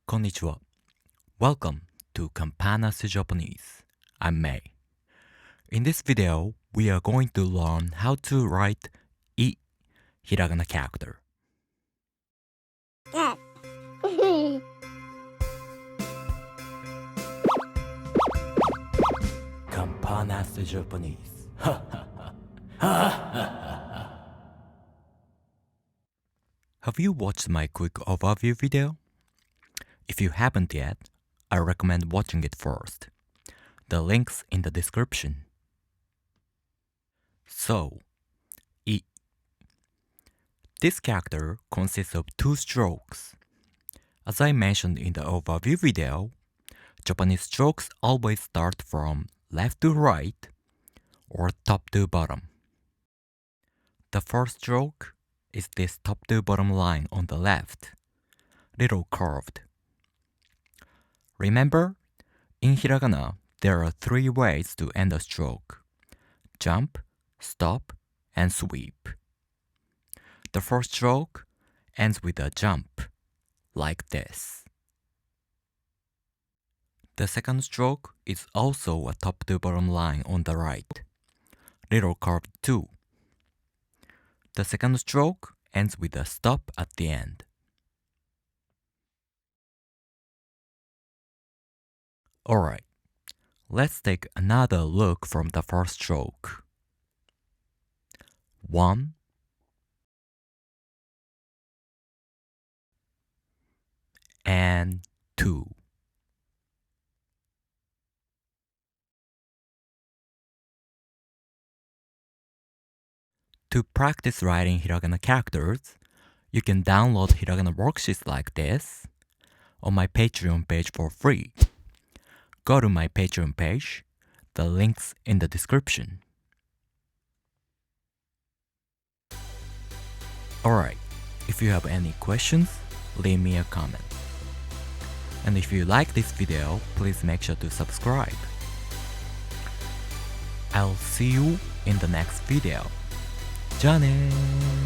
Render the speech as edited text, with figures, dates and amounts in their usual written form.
Konnichiwa. Welcome to Campanas Japanese. I'm May. In this video, we are going to learn how to write I hiragana character. Campanas Japanese. Have you watched my quick overview video? If you haven't yet, I recommend watching it first. The link's in the description. So, I. This character consists of two strokes. As I mentioned in the overview video, Japanese strokes always start from left to right or top to bottom. The first stroke is this top to bottom line on the left, little curved. Remember, in hiragana, there are three ways to end a stroke: jump, stop, and sweep. The first stroke ends with a jump, like this. The second stroke is also a top to bottom line on the right, little curved too. The second stroke ends with a stop at the end. Alright, let's take another look from the first stroke. 1, 2. To practice writing hiragana characters, you can download hiragana worksheets like this on my Patreon page for free. Go to my Patreon page, the link's in the description. Alright, if you have any questions, leave me a comment. And if you like this video, please make sure to subscribe. I'll see you in the next video. じゃあねー。